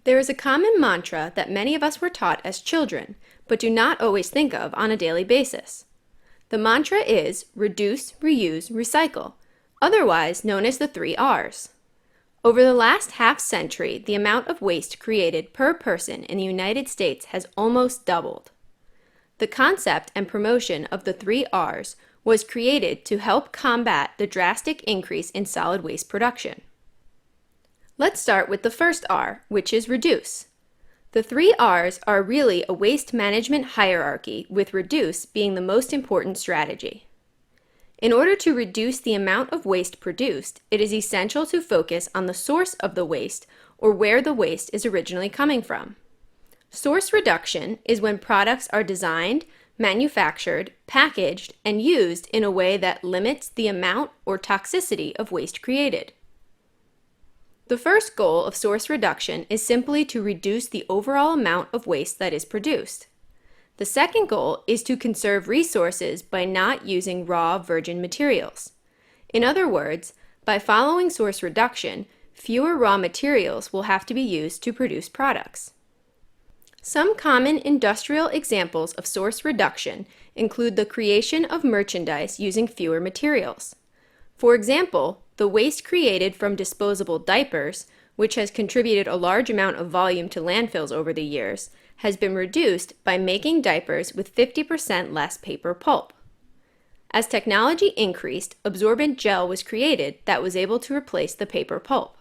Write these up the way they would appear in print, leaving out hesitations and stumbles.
There is a common mantra that many of us were taught as children, but do not always think of on a daily basis. The mantra is reduce, reuse, recycle, otherwise known as the 3 Rs. Over the last half-century, the amount of waste created per person in the United States has almost doubled. The concept and promotion of the 3 Rs was created to help combat the drastic increase in solid waste production. Let's start with the first R, which is reduce. The 3 Rs are really a waste management hierarchy, with reduce being the most important strategy. In order to reduce the amount of waste produced, it is essential to focus on the source of the waste or where the waste is originally coming from. Source reduction is when products are designed, manufactured, packaged, and used in a way that limits the amount or toxicity of waste created. The first goal of source reduction is simply to reduce the overall amount of waste that is produced. The second goal is to conserve resources by not using raw virgin materials. In other words, by following source reduction, fewer raw materials will have to be used to produce products. Some common industrial examples of source reduction include the creation of merchandise using fewer materials. For example, the waste created from disposable diapers, which has contributed a large amount of volume to landfills over the years, has been reduced by making diapers with 50% less paper pulp. As technology increased, absorbent gel was created that was able to replace the paper pulp.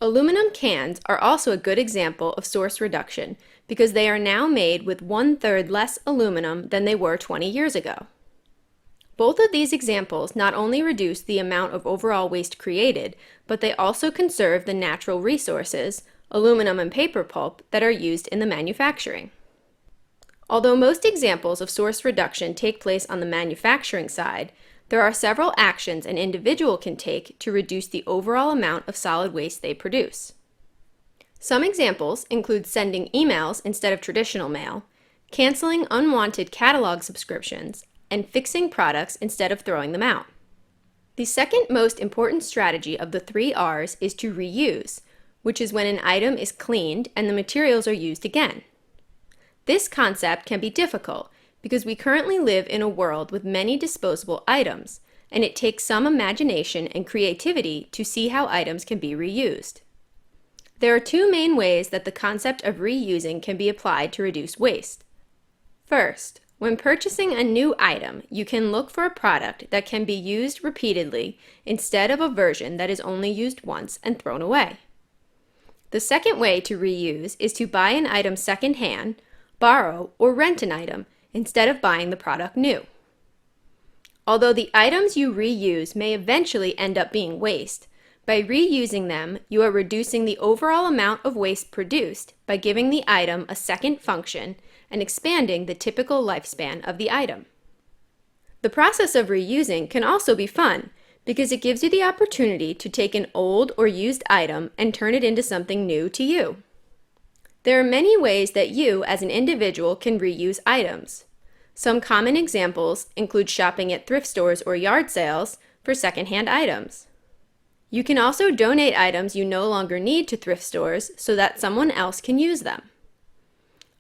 Aluminum cans are also a good example of source reduction because they are now made with 1/3 less aluminum than they were 20 years ago. Both of these examples not only reduce the amount of overall waste created, but they also conserve the natural resources, aluminum and paper pulp, that are used in the manufacturing. Although most examples of source reduction take place on the manufacturing side, there are several actions an individual can take to reduce the overall amount of solid waste they produce. Some examples include sending emails instead of traditional mail, canceling unwanted catalog subscriptions, and fixing products instead of throwing them out. The second most important strategy of the 3 Rs is to reuse, which is when an item is cleaned and the materials are used again. This concept can be difficult because we currently live in a world with many disposable items, and it takes some imagination and creativity to see how items can be reused. There are two main ways that the concept of reusing can be applied to reduce waste. First, when purchasing a new item, you can look for a product that can be used repeatedly instead of a version that is only used once and thrown away. The second way to reuse is to buy an item secondhand, borrow, or rent an item instead of buying the product new. Although the items you reuse may eventually end up being waste, by reusing them, you are reducing the overall amount of waste produced by giving the item a second function and expanding the typical lifespan of the item. The process of reusing can also be fun because it gives you the opportunity to take an old or used item and turn it into something new to you. There are many ways that you, as an individual, can reuse items. Some common examples include shopping at thrift stores or yard sales for secondhand items. You can also donate items you no longer need to thrift stores so that someone else can use them.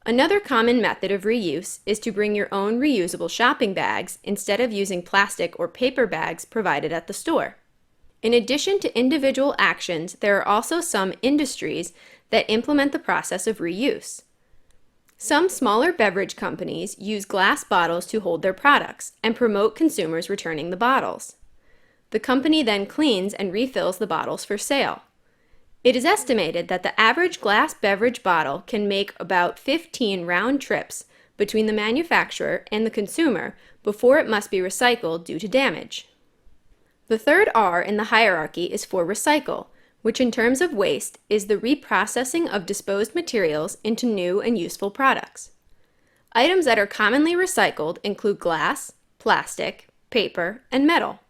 Another common method of reuse is to bring your own reusable shopping bags instead of using plastic or paper bags provided at the store. In addition to individual actions, there are also some industries that implement the process of reuse. Some smaller beverage companies use glass bottles to hold their products and promote consumers returning the bottles. The company then cleans and refills the bottles for sale. It is estimated that the average glass beverage bottle can make about 15 round trips between the manufacturer and the consumer before it must be recycled due to damage. The third R in the hierarchy is for recycle, which in terms of waste is the reprocessing of disposed materials into new and useful products. Items that are commonly recycled include glass, plastic, paper, and metal.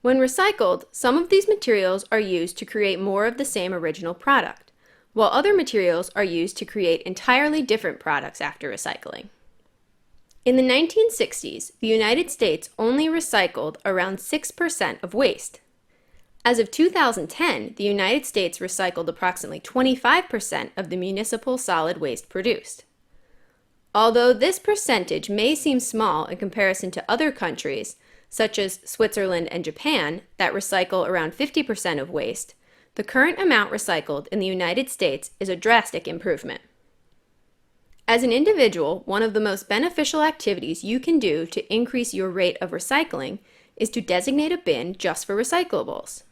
When recycled, some of these materials are used to create more of the same original product, while other materials are used to create entirely different products after recycling. In the 1960s, the United States only recycled around 6% of waste. As of 2010, the United States recycled approximately 25% of the municipal solid waste produced. Although this percentage may seem small in comparison to other countries, such as Switzerland and Japan, that recycle around 50% of waste, the current amount recycled in the United States is a drastic improvement. As an individual, one of the most beneficial activities you can do to increase your rate of recycling is to designate a bin just for recyclables.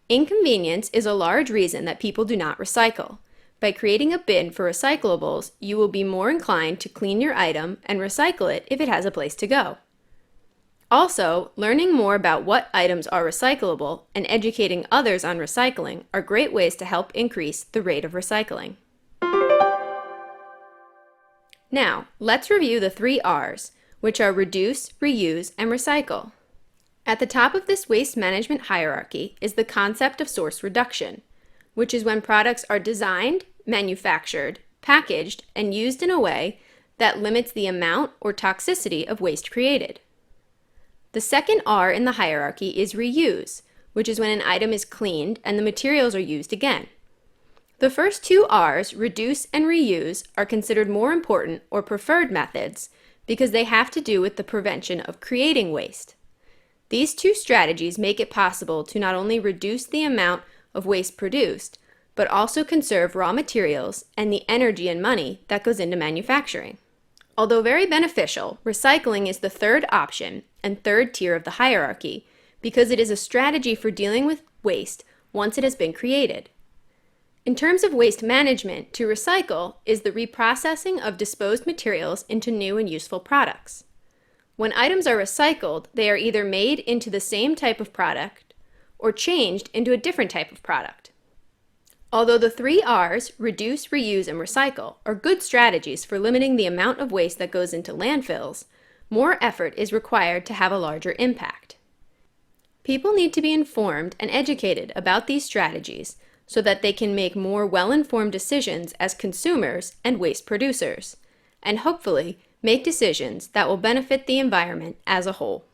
Inconvenience is a large reason that people do not recycle. By creating a bin for recyclables, you will be more inclined to clean your item and recycle it if it has a place to go. Also, learning more about what items are recyclable and educating others on recycling are great ways to help increase the rate of recycling. Now, let's review the 3 R's, which are reduce, reuse, and recycle. At the top of this waste management hierarchy is the concept of source reduction, which is when products are designed, manufactured, packaged, and used in a way that limits the amount or toxicity of waste created. The second R in the hierarchy is reuse, which is when an item is cleaned and the materials are used again. The first 2 R's, reduce and reuse, are considered more important or preferred methods because they have to do with the prevention of creating waste. These 2 strategies make it possible to not only reduce the amount of waste produced, but also conserve raw materials and the energy and money that goes into manufacturing. Although very beneficial, recycling is the third option and third tier of the hierarchy because it is a strategy for dealing with waste once it has been created. In terms of waste management, to recycle is the reprocessing of disposed materials into new and useful products. When items are recycled, they are either made into the same type of product or changed into a different type of product. Although the 3 R's, reduce, reuse, and recycle, are good strategies for limiting the amount of waste that goes into landfills, more effort is required to have a larger impact. People need to be informed and educated about these strategies so that they can make more well-informed decisions as consumers and waste producers, and hopefully make decisions that will benefit the environment as a whole.